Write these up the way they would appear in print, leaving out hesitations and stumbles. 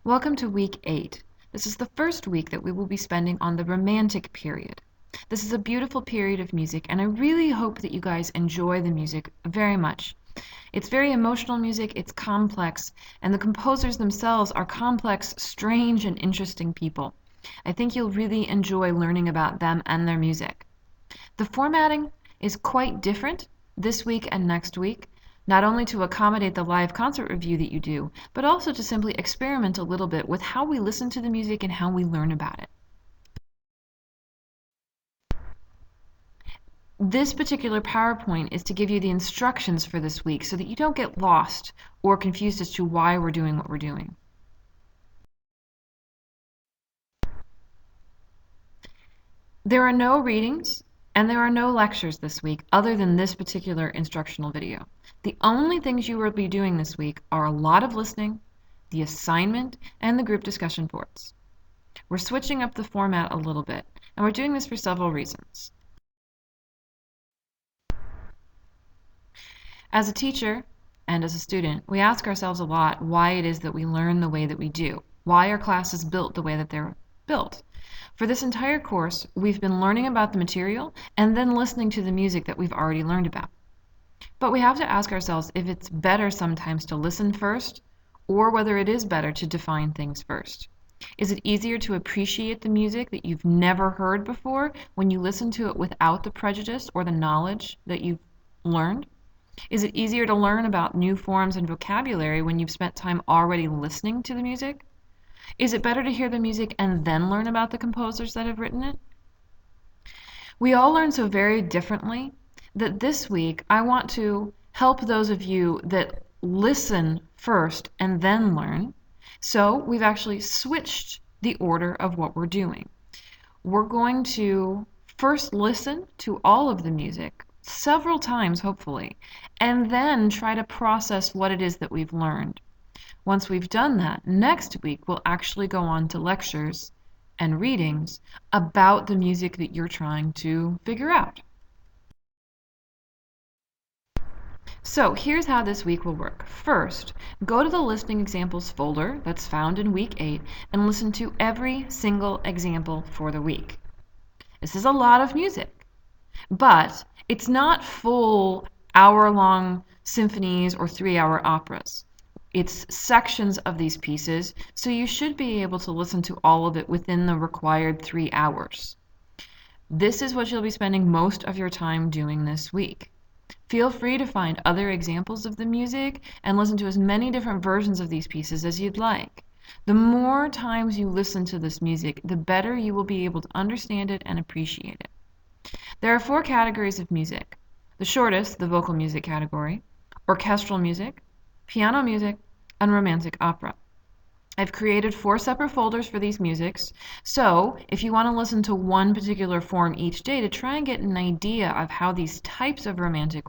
Welcome to week 8. This is the first week that we will be spending on the Romantic period. This is a beautiful period of music, and I really hope that you guys enjoy the music very much. It's very emotional music, it's complex, and the composers themselves are complex, strange, and interesting people. I think you'll really enjoy learning about them and their music. The formatting is quite different this week and next week, not only to accommodate the live concert review that you do, but also to simply experiment a little bit with how we listen to the music and how we learn about it. This particular PowerPoint is to give you the instructions for this week so that you don't get lost or confused as to why we're doing what we're doing. There are no readings and there are no lectures this week other than this particular instructional video. The only things you will be doing this week are a lot of listening, the assignment, and the group discussion boards. We're switching up the format a little bit, and we're doing this for several reasons. As a teacher and as a student, we ask ourselves a lot why it is that we learn the way that we do, why are classes built the way that they're built. For this entire course, we've been learning about the material and then listening to the music that we've already learned about. But we have to ask ourselves if it's better sometimes to listen first, or whether it is better to define things first. Is it easier to appreciate the music that you've never heard before when you listen to it without the prejudice or the knowledge that you've learned? Is it easier to learn about new forms and vocabulary when you've spent time already listening to the music? Is it better to hear the music and then learn about the composers that have written it? We all learn so very differently that this week I want to help those of you that listen first and then learn. So we've actually switched the order of what we're doing. We're going to first listen to all of the music, several times hopefully, and then try to process what it is that we've learned. Once we've done that, next week we'll actually go on to lectures and readings about the music that you're trying to figure out. So here's how this week will work. First, go to the listening examples folder that's found in week 8 and listen to every single example for the week. This is a lot of music, but it's not full hour-long symphonies or 3-hour operas. It's sections of these pieces, so you should be able to listen to all of it within the required 3 hours. This is what you'll be spending most of your time doing this week. Feel free to find other examples of the music and listen to as many different versions of these pieces as you'd like. The more times you listen to this music, the better you will be able to understand it and appreciate it. There are 4 categories of music. The shortest, the vocal music category, orchestral music, piano music, and romantic opera. I've created 4 separate folders for these musics, so if you want to listen to one particular form each day to try and get an idea of how these types of romantic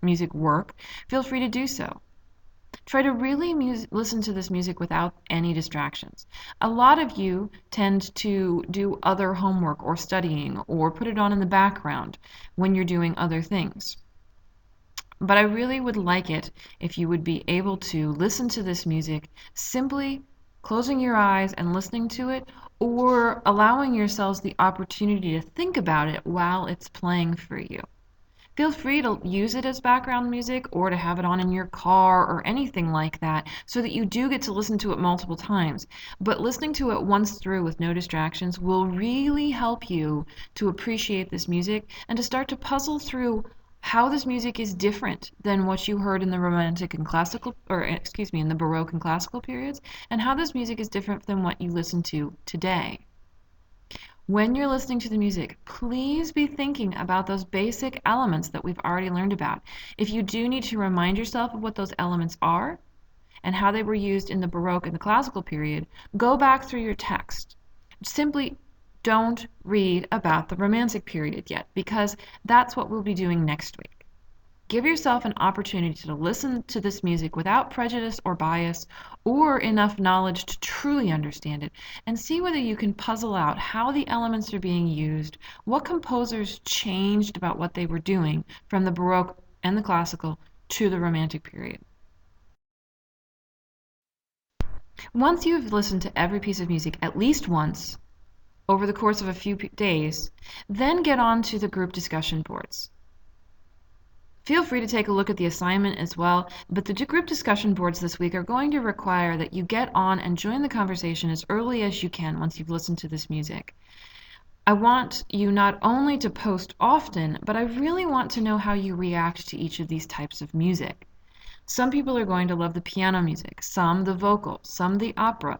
music work, feel free to do so. Try to really listen to this music without any distractions. A lot of you tend to do other homework or studying or put it on in the background when you're doing other things. But I really would like it if you would be able to listen to this music simply closing your eyes and listening to it, or allowing yourselves the opportunity to think about it while it's playing for you. Feel free to use it as background music or to have it on in your car or anything like that so that you do get to listen to it multiple times. But listening to it once through with no distractions will really help you to appreciate this music and to start to puzzle through how this music is different than what you heard in the Romantic and classical, in the Baroque and classical periods, and how this music is different than what you listen to today. When you're listening to the music, please be thinking about those basic elements that we've already learned about. If you do need to remind yourself of what those elements are and how they were used in the Baroque and the classical period, go back through your text. Simply don't read about the Romantic period yet, because that's what we'll be doing next week. Give yourself an opportunity to listen to this music without prejudice or bias or enough knowledge to truly understand it, and see whether you can puzzle out how the elements are being used, what composers changed about what they were doing from the Baroque and the classical to the Romantic period. Once you've listened to every piece of music at least once over the course of a few days, then get on to the group discussion boards. Feel free to take a look at the assignment as well, but the group discussion boards this week are going to require that you get on and join the conversation as early as you can once you've listened to this music. I want you not only to post often, but I really want to know how you react to each of these types of music. Some people are going to love the piano music, some the vocal, some the opera.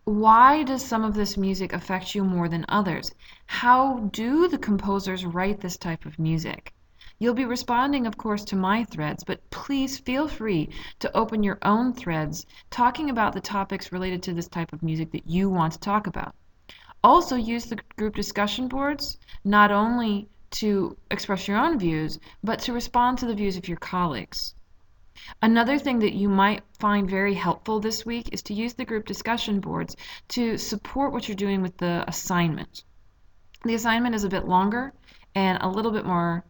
Why does some of this music affect you more than others? How do the composers write this type of music? You'll be responding, of course, to my threads, but please feel free to open your own threads talking about the topics related to this type of music that you want to talk about. Also use the group discussion boards not only to express your own views, but to respond to the views of your colleagues. Another thing that you might find very helpful this week is to use the group discussion boards to support what you're doing with the assignment. The assignment is a bit longer and a little bit more,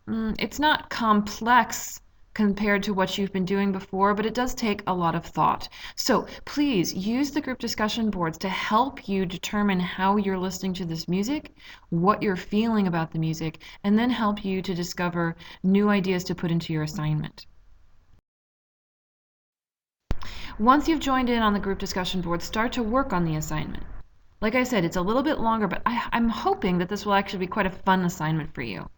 it's not complex compared to what you've been doing before, but it does take a lot of thought. So please use the group discussion boards to help you determine how you're listening to this music, what you're feeling about the music, and then help you to discover new ideas to put into your assignment. Once you've joined in on the group discussion board, start to work on the assignment. Like I said, it's a little bit longer, but I'm hoping that this will actually be quite a fun assignment for you.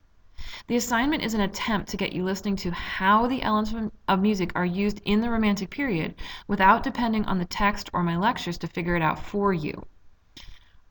The assignment is an attempt to get you listening to how the elements of music are used in the Romantic period without depending on the text or my lectures to figure it out for you.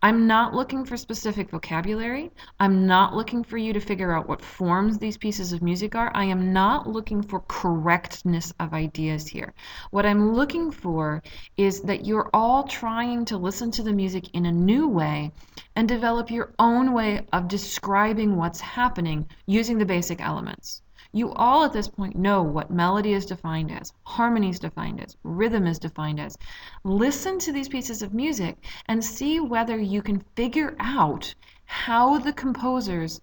I'm not looking for specific vocabulary. I'm not looking for you to figure out what forms these pieces of music are. I am not looking for correctness of ideas here. What I'm looking for is that you're all trying to listen to the music in a new way and develop your own way of describing what's happening using the basic elements. You all at this point know what melody is defined as, harmony is defined as, rhythm is defined as. Listen to these pieces of music and see whether you can figure out how the composers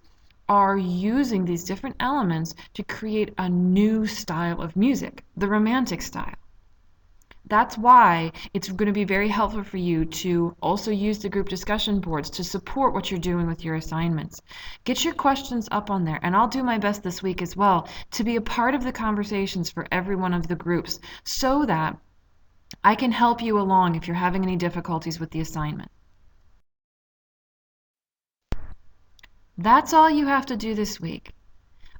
are using these different elements to create a new style of music, the Romantic style. That's why it's going to be very helpful for you to also use the group discussion boards to support what you're doing with your assignments. Get your questions up on there, and I'll do my best this week as well to be a part of the conversations for every one of the groups so that I can help you along if you're having any difficulties with the assignment. That's all you have to do this week.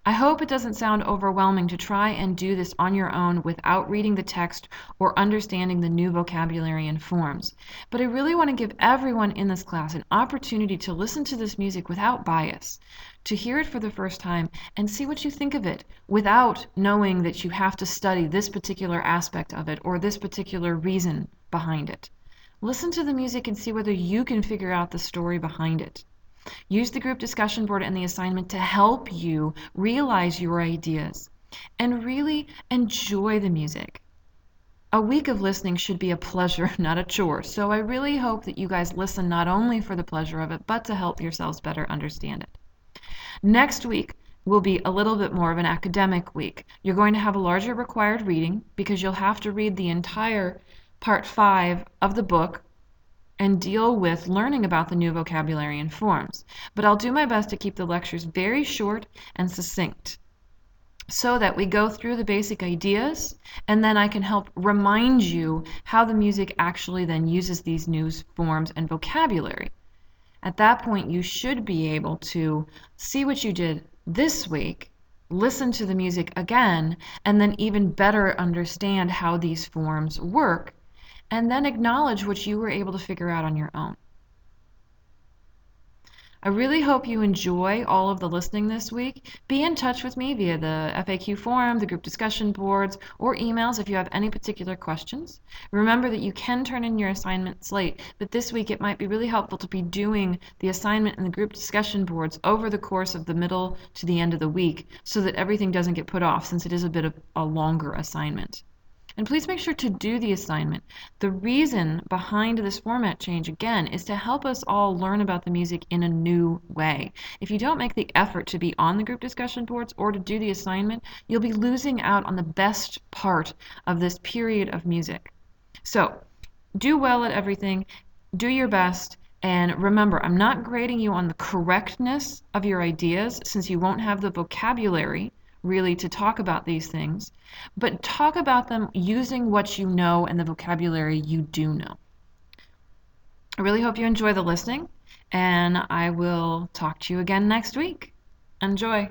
I hope it doesn't sound overwhelming to try and do this on your own without reading the text or understanding the new vocabulary and forms. But I really want to give everyone in this class an opportunity to listen to this music without bias, to hear it for the first time and see what you think of it without knowing that you have to study this particular aspect of it or this particular reason behind it. Listen to the music and see whether you can figure out the story behind it. Use the group discussion board and the assignment to help you realize your ideas and really enjoy the music. A week of listening should be a pleasure, not a chore, so I really hope that you guys listen not only for the pleasure of it, but to help yourselves better understand it. Next week will be a little bit more of an academic week. You're going to have a larger required reading because you'll have to read the entire part 5 of the book and deal with learning about the new vocabulary and forms. But I'll do my best to keep the lectures very short and succinct so that we go through the basic ideas and then I can help remind you how the music actually then uses these new forms and vocabulary. At that point, you should be able to see what you did this week, listen to the music again, and then even better understand how these forms work, and then acknowledge what you were able to figure out on your own. I really hope you enjoy all of the listening this week. Be in touch with me via the FAQ forum, the group discussion boards, or emails if you have any particular questions. Remember that you can turn in your assignments late, but this week it might be really helpful to be doing the assignment and the group discussion boards over the course of the middle to the end of the week so that everything doesn't get put off since it is a bit of a longer assignment. And please make sure to do the assignment. The reason behind this format change, again, is to help us all learn about the music in a new way. If you don't make the effort to be on the group discussion boards or to do the assignment, you'll be losing out on the best part of this period of music. So do well at everything, do your best, and remember, I'm not grading you on the correctness of your ideas since you won't have the vocabulary really to talk about these things, but talk about them using what you know and the vocabulary you do know. I really hope you enjoy the listening, and I will talk to you again next week. Enjoy.